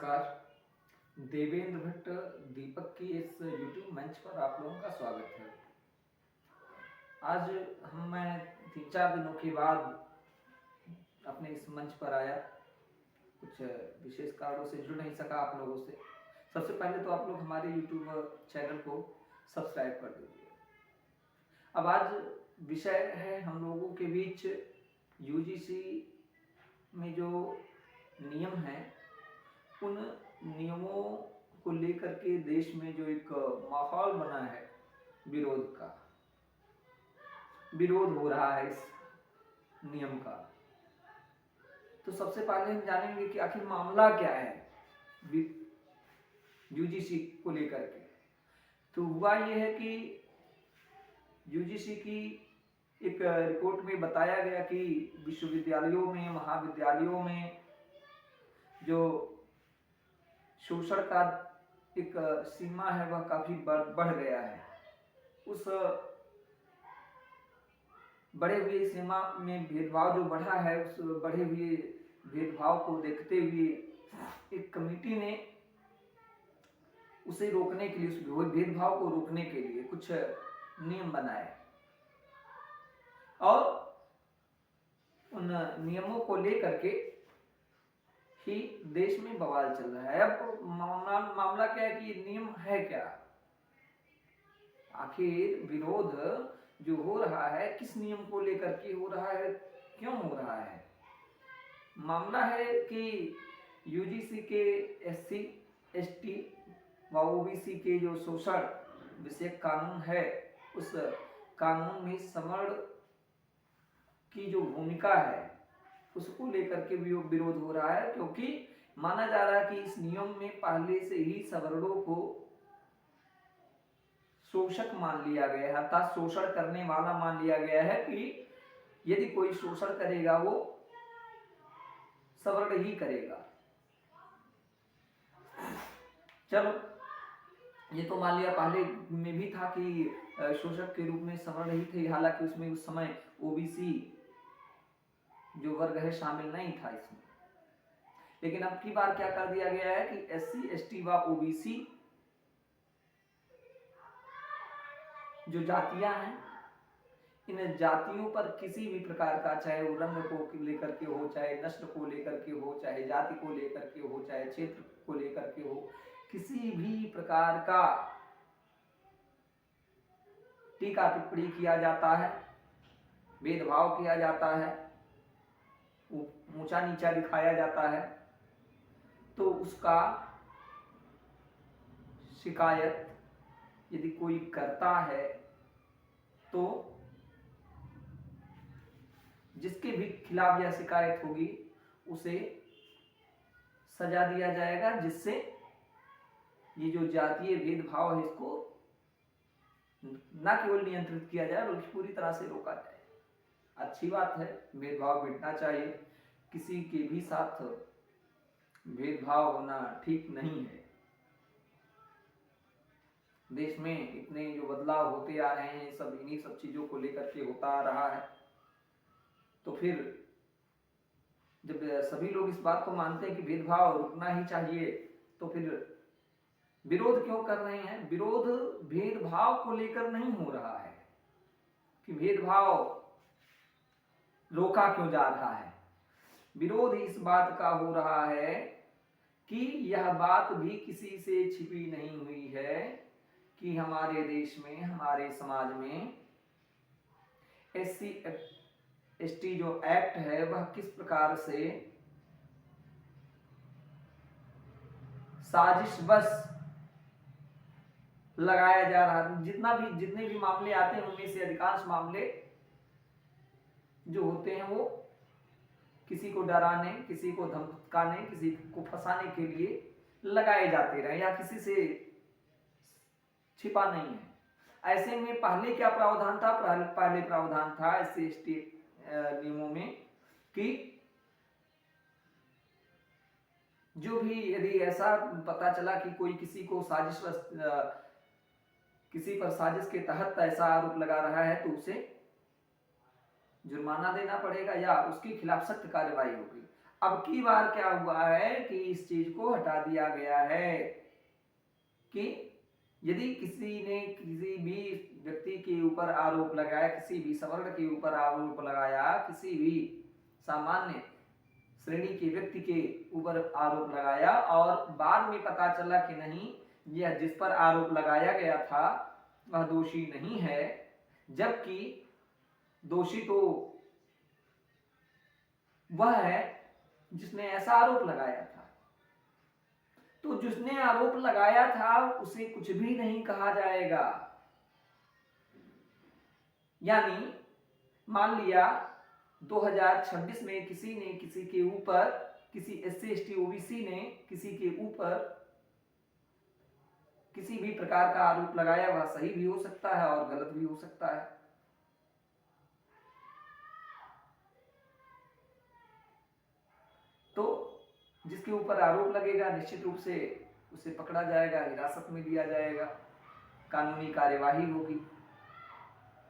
नमस्कार। देवेंद्र भट्ट दीपक की इस यूट्यूब मंच पर आप लोगों का स्वागत है। आज मैं 3-4 दिनों के बाद अपने इस मंच पर आया। कुछ विशेष कारणों से जुड़ नहीं सका आप लोगों से। सबसे पहले तो आप लोग हमारे यूट्यूब चैनल को सब्सक्राइब कर दीजिए। अब आज विषय है हम लोगों के बीच यूजीसी में जो नियम हैं उन नियमों को लेकर के देश में जो एक माहौल बना है विरोध का, विरोध हो रहा है इस नियम का। तो सबसे पहले हम जानेंगे कि आखिर मामला क्या है यूजीसी को लेकर के। तो हुआ यह है कि यूजीसी की एक रिपोर्ट में बताया गया कि विश्वविद्यालयों में, महाविद्यालयों में जो शोषण का एक सीमा है वह काफी बढ़ गया है। उस बढ़े हुए सीमा में भेदभाव जो बढ़ा है, उस बढ़े हुए भेदभाव को देखते हुए एक कमेटी ने उसे रोकने के लिए, उस भेदभाव को रोकने के लिए कुछ नियम बनाए और उन नियमों को लेकर के ही देश में बवाल चल रहा है। अब मामला क्या है कि नियम है क्या, आखिर विरोध जो हो रहा है किस नियम को लेकर के हो रहा है, क्यों हो रहा है। मामला है कि यूजीसी के एससी, एसटी व ओबीसी के जो शोषण विषयक कानून है, उस कानून में सवर्ण की जो भूमिका है उसको लेकर के भी विरोध हो रहा है, क्योंकि माना जा रहा है कि इस नियम में पहले से ही सवर्णों को शोषक मान लिया गया है, अर्थात शोषण करने वाला मान लिया गया है कि यदि कोई शोषण करेगा वो सवर्ण ही करेगा। चलो ये तो मान लिया, पहले में भी था कि शोषक के रूप में सवर्ण ही थे, हालांकि उसमें उस समय ओबीसी जो वर्ग है शामिल नहीं था इसमें। लेकिन अब की बार क्या कर दिया गया है कि एससी, एसटी व ओबीसी जो जातियां हैं, इन जातियों पर किसी भी प्रकार का, चाहे वो रंग को लेकर के हो, चाहे नस्ल को लेकर के हो, चाहे जाति को लेकर के हो, चाहे क्षेत्र को लेकर के हो, किसी भी प्रकार का टीका टिप्पणी किया जाता है, भेदभाव किया जाता है, ऊंचा नीचा दिखाया जाता है, तो उसका शिकायत यदि कोई करता है तो जिसके भी खिलाफ यह शिकायत होगी उसे सजा दिया जाएगा, जिससे ये जो जातीय भेदभाव है इसको न केवल नियंत्रित किया जाए बल्कि पूरी तरह से रोका जाए। अच्छी बात है, भेदभाव मिटना चाहिए, किसी के भी साथ भेदभाव होना ठीक नहीं है। देश में इतने जो बदलाव होते आ रहे हैं, सब इन्हीं सब चीजों को लेकर के होता आ रहा है। तो फिर जब सभी लोग इस बात को मानते हैं कि भेदभाव रुकना ही चाहिए, तो फिर विरोध क्यों कर रहे हैं। विरोध भेदभाव को लेकर नहीं हो रहा है कि भेदभाव रोका क्यों जा रहा है, विरोध इस बात का हो रहा है कि यह बात भी किसी से छिपी नहीं हुई है कि हमारे देश में, हमारे समाज में एससी एसटी जो एक्ट है वह किस प्रकार से साजिशबस लगाया जा रहा है। जितने भी मामले आते हैं उनमें से अधिकांश मामले जो होते हैं वो किसी को डराने, किसी को धमकाने, किसी को फंसाने के लिए लगाए जाते रहे, या किसी से छिपा नहीं है। ऐसे में पहले क्या प्रावधान था, पहले प्रावधान था एससी एसटी नियमों में कि जो भी यदि ऐसा पता चला कि कोई किसी को किसी पर साजिश के तहत ऐसा आरोप लगा रहा है तो उसे जुर्माना देना पड़ेगा या उसके खिलाफ सख्त कार्रवाई होगी। अब की बार क्या हुआ है कि इस चीज को हटा दिया गया है कि यदि किसी ने किसी भी व्यक्ति के ऊपर आरोप लगाया, किसी भी सवर्ण के ऊपर आरोप लगाया, किसी भी सामान्य श्रेणी के व्यक्ति के ऊपर आरोप लगाया और बाद में पता चला कि नहीं, यह जिस पर आरोप लगाया गया था वह दोषी नहीं है, जबकि दोषी तो वह है जिसने ऐसा आरोप लगाया था, तो जिसने आरोप लगाया था उसे कुछ भी नहीं कहा जाएगा। यानी मान लिया 2026 में किसी ने किसी के ऊपर, किसी SC ST OBC ने किसी के ऊपर किसी भी प्रकार का आरोप लगाया, वह सही भी हो सकता है और गलत भी हो सकता है। तो जिसके ऊपर आरोप लगेगा निश्चित रूप से उसे पकड़ा जाएगा, हिरासत में लिया जाएगा, कानूनी कार्यवाही होगी,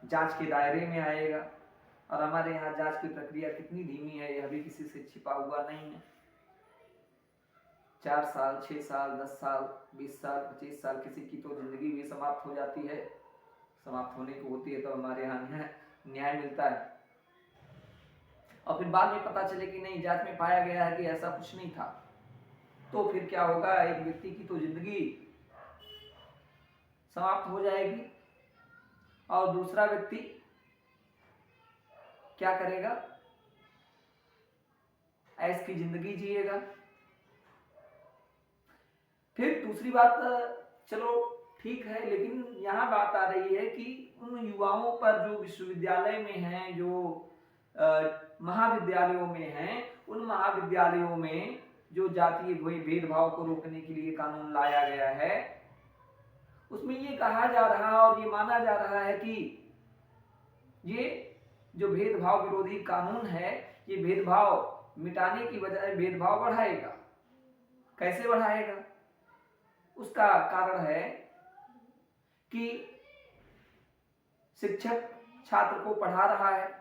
जांच के दायरे में आएगा। और हमारे यहाँ जांच की प्रक्रिया कितनी धीमी है यह भी किसी से छिपा हुआ नहीं है। 4 साल, 6 साल, 10 साल, 20 साल, 25 साल, किसी की तो जिंदगी भी समाप्त हो जाती है। समाप्त होने को होती है तो हमारे यहाँ न्याय मिलता है और फिर बाद में पता चले कि नहीं, जांच में पाया गया है कि ऐसा कुछ नहीं था, तो फिर क्या होगा, एक व्यक्ति की तो जिंदगी समाप्त हो जाएगी और दूसरा व्यक्ति क्या करेगा, ऐश की जिंदगी जिएगा। फिर दूसरी बात, चलो ठीक है, लेकिन यहाँ बात आ रही है कि उन युवाओं पर जो विश्वविद्यालय में हैं, जो महाविद्यालयों में हैं, उन महाविद्यालयों में जो जातीय भेदभाव को रोकने के लिए कानून लाया गया है, उसमें ये कहा जा रहा है और ये माना जा रहा है कि ये जो भेदभाव विरोधी कानून है, ये भेदभाव मिटाने की बजाय भेदभाव बढ़ाएगा। कैसे बढ़ाएगा? उसका कारण है कि शिक्षक छात्र को पढ़ा रहा है,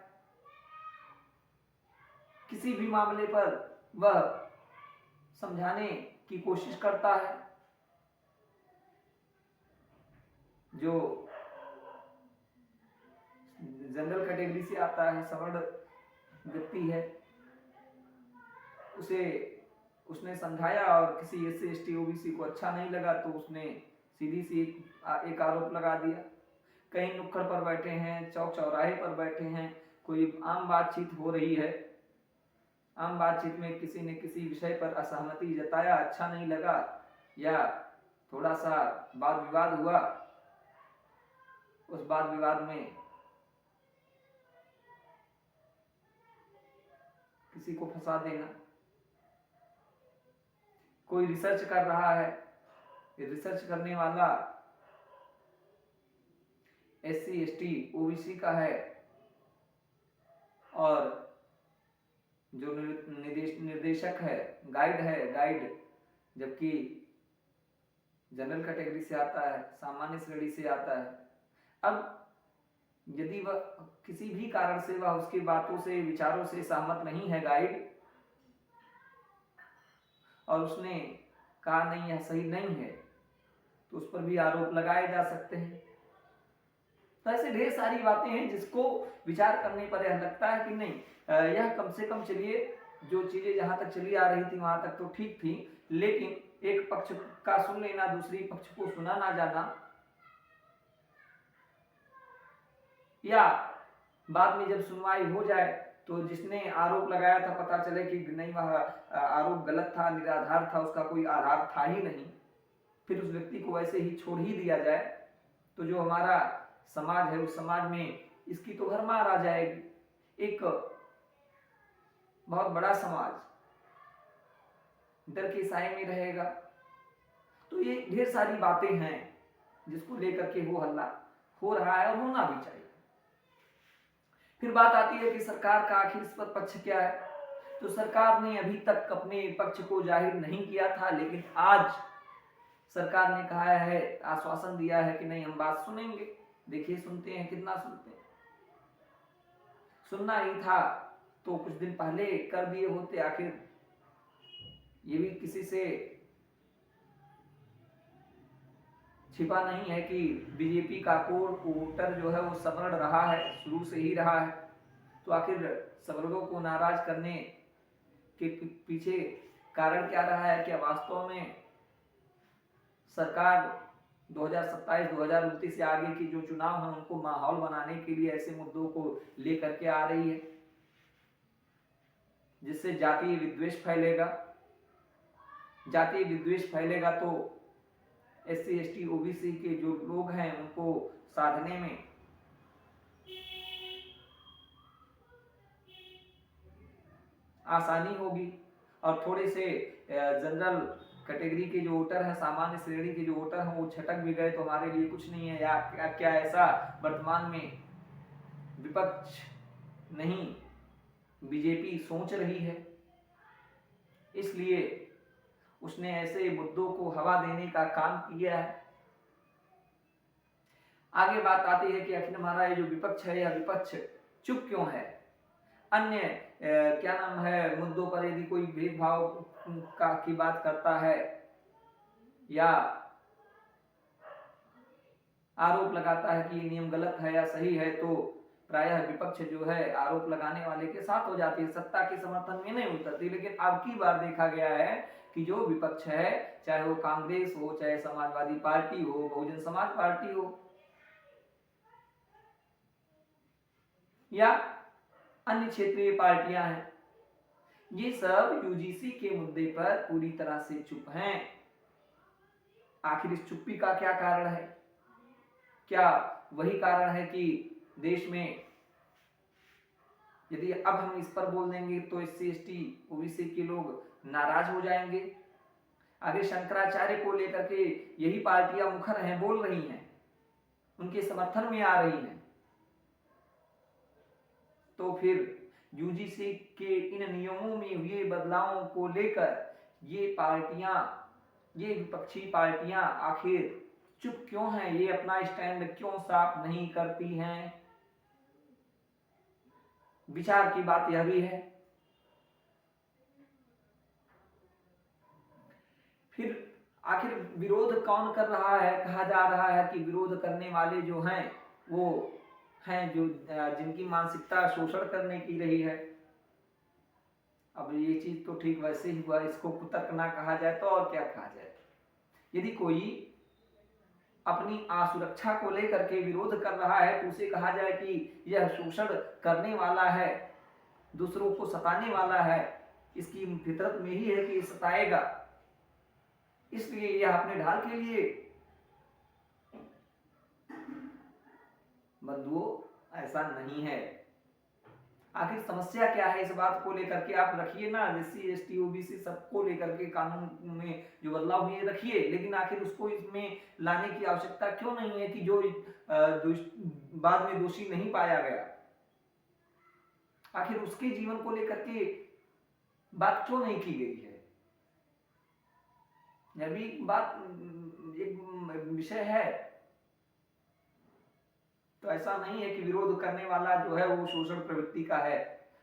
किसी भी मामले पर वह समझाने की कोशिश करता है, जो जनरल कैटेगरी से आता है, सवर्ण व्यक्ति है, उसने समझाया और किसी SC ST OBC को अच्छा नहीं लगा तो उसने सीधी सी एक आरोप लगा दिया। कहीं नुक्कड़ पर बैठे हैं, चौक चौराहे पर बैठे हैं, कोई आम बातचीत हो रही है, आम बातचीत में किसी ने किसी विषय पर असहमति जताया, अच्छा नहीं लगा या थोड़ा सा वाद विवाद हुआ, उस वाद विवाद में किसी को फंसा देना। कोई रिसर्च कर रहा है, रिसर्च करने वाला SC ST OBC का है और जो निर्देशक है, गाइड जबकि जनरल कैटेगरी से आता है, सामान्य श्रेणी से आता है। अब यदि वह किसी भी कारण से वह उसकी बातों से, विचारों से सहमत नहीं है गाइड, और उसने कहा नहीं यह सही नहीं है, तो उस पर भी आरोप लगाए जा सकते हैं। तो ऐसे ढेर सारी बातें हैं जिसको विचार करने पर यह लगता है कि नहीं, यह कम से कम चलिए जो चीजें जहां तक चली आ रही थी वहां तक तो ठीक थी, लेकिन एक पक्ष का सुन लेना, दूसरी पक्ष को सुना ना जाना, या बाद में जब सुनवाई हो जाए तो जिसने आरोप लगाया था पता चले कि नहीं वह आरोप गलत था, निराधार था, उसका कोई आधार था ही नहीं, फिर उस व्यक्ति को ऐसे ही छोड़ ही दिया जाए, तो जो हमारा समाज है उस समाज में इसकी तो भरमार आ जाएगी। एक बहुत बड़ा समाज डर के साए में रहेगा। तो ये ढेर सारी बातें हैं जिसको लेकर के वो हल्ला हो रहा है और होना भी चाहिए। फिर बात आती है कि सरकार का आखिर इस पर पक्ष क्या है। तो सरकार ने अभी तक अपने पक्ष को जाहिर नहीं किया था, लेकिन आज सरकार ने कहा है, आश्वासन दिया है कि नहीं हम बात सुनेंगे। देखिए सुनते हैं कितना सुनते हैं। सुनना ही था तो कुछ दिन पहले कर दिए होते, आखिर ये भी किसी से छिपा नहीं है कि बीजेपी का कोर वोटर जो है वो सवर्ण रहा है, शुरू से ही रहा है। तो आखिर सवर्णों को नाराज करने के पीछे कारण क्या रहा है? क्या वास्तव में सरकार 2027-2029 से आगे की जो चुनाव है उनको माहौल बनाने के लिए ऐसे मुद्दों को लेकर के आ रही है जिससे जातीय विद्वेष फैलेगा? जातीय विद्वेष फैलेगा तो SC ST OBC के जो लोग हैं उनको साधने में आसानी होगी, और थोड़े से जनरल कैटेगरी के जो वोटर हैं, सामान्य श्रेणी के जो वोटर हैं वो छटक भी गए तो हमारे लिए कुछ नहीं है। या क्या ऐसा वर्तमान में विपक्ष नहीं बीजेपी सोच रही है? इसलिए उसने ऐसे मुद्दों को हवा देने का काम किया है। आगे बात आती है कि आखिर हमारा ये जो विपक्ष है, यह विपक्ष चुप क्यों है? अन्य क्या नाम है मुद्दों पर यदि कोई भेदभाव की बात करता है या आरोप लगाता है कि ये नियम गलत है या सही है, तो प्रायः विपक्ष जो है आरोप लगाने वाले के साथ हो जाती है, सत्ता के समर्थन में नहीं उतरती। लेकिन अब की बार देखा गया है कि जो विपक्ष है, चाहे वो कांग्रेस हो, चाहे समाजवादी पार्टी हो, बहुजन समाज पार्टी हो, या अन्य क्षेत्रीय पार्टियां हैं, ये सब UGC के मुद्दे पर पूरी तरह से चुप हैं। आखिर इस चुप्पी का क्या कारण है? क्या वही कारण है कि देश में यदि अब हम इस पर बोल देंगे तो SC ST OBC के लोग नाराज हो जाएंगे? आगे शंकराचार्य को लेकर के यही पार्टियां मुखर हैं, बोल रही हैं, उनके समर्थन में आ रही हैं। तो फिर UGC के इन नियमों में हुए बदलावों को लेकर ये पार्टियां, ये विपक्षी पार्टियां आखिर चुप क्यों हैं? ये अपना स्टैंड क्यों साफ नहीं करती हैं? विचार की बात यह भी है। फिर आखिर विरोध कौन कर रहा है? कहा जा रहा है कि विरोध करने वाले जो हैं वो हैं जो जिनकी मानसिकता शोषण करने की रही है। अब ये चीज तो ठीक वैसे ही हुआ, इसको कुतर्क ना कहा जाए तो और क्या कहा जाए? यदि कोई अपनी असुरक्षा को लेकर के विरोध कर रहा है तो उसे कहा जाए कि यह शोषण करने वाला है, दूसरों को सताने वाला है, इसकी फितरत में ही है कि सताएगा, इसलिए यह अपने ढाल के लिए। बंधुओं, ऐसा नहीं है। आखिर समस्या क्या है? इस बात को लेकर के आप रखिए ना, SC ST OBC सबको लेकर के कानून में जो बदलाव हुए रखिए, लेकिन आखिर उसको इसमें लाने की आवश्यकता क्यों नहीं है कि जो बाद में दोषी नहीं पाया गया, आखिर उसके जीवन को लेकर के बात क्यों नहीं की गई है? यह भी बात एक विषय है। तो ऐसा नहीं है कि विरोध करने वाला जो है वो शोषण प्रवृत्ति का है।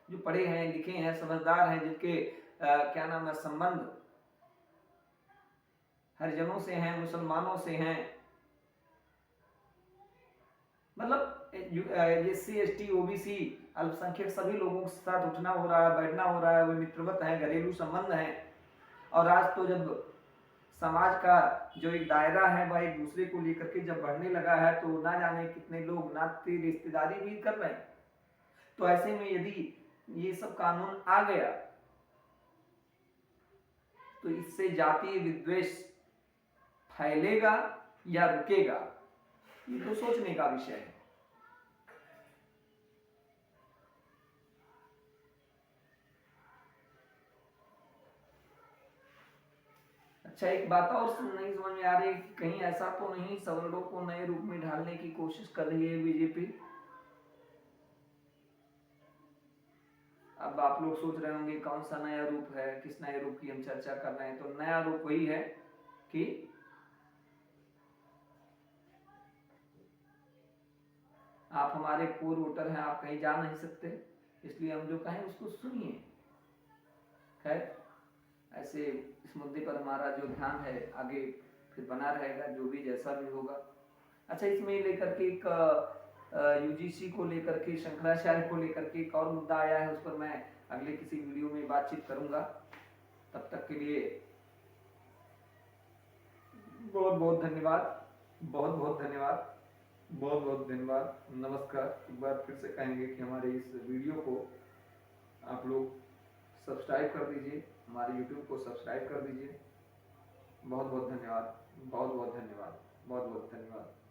जो पढ़े हैं, लिखे हैं, समझदार हैं, जिनके क्या नाम है संबंध हरिजनों से हैं, मुसलमानों से हैं, मतलब SC ST OBC अल्पसंख्यक सभी लोगों के साथ उठना हो रहा है, बैठना हो रहा है, वो मित्रवत है, घरेलू संबंध है। और आज तो जब समाज का जो एक दायरा है वह एक दूसरे को लेकर के जब बढ़ने लगा है तो ना जाने कितने लोग नाते रिश्तेदारी भी कर रहे हैं। तो ऐसे में यदि ये सब कानून आ गया तो इससे जातीय विद्वेष फैलेगा या रुकेगा, ये तो सोचने का विषय है। अच्छा, एक बात और नहीं समझ में आ रही, कहीं ऐसा तो नहीं सवर्णों को नए रूप में ढालने की कोशिश कर रही है बीजेपी? अब आप लोग सोच रहे होंगे कौन सा नया रूप है, किस नए रूप की हम चर्चा कर रहे हैं? तो नया रूप वही है कि आप हमारे कोर वोटर हैं, आप कहीं जा नहीं सकते, इसलिए हम जो कहें उसको सुनिए। खैर, ऐसे इस मुद्दे पर हमारा जो ध्यान है आगे फिर बना रहेगा, जो भी जैसा भी होगा। अच्छा, इसमें लेकर के एक यूजीसी को लेकर के, शंकराचार्य को लेकर के एक और मुद्दा आया है, उस पर मैं अगले किसी वीडियो में बातचीत करूंगा। तब तक के लिए बहुत बहुत धन्यवाद, बहुत बहुत धन्यवाद, बहुत बहुत धन्यवाद। नमस्कार। एक बार फिर से कहेंगे कि हमारे इस वीडियो को आप लोग सब्सक्राइब कर दीजिए, हमारे यूट्यूब को सब्सक्राइब कर दीजिए। बहुत बहुत धन्यवाद, बहुत बहुत धन्यवाद, बहुत बहुत धन्यवाद।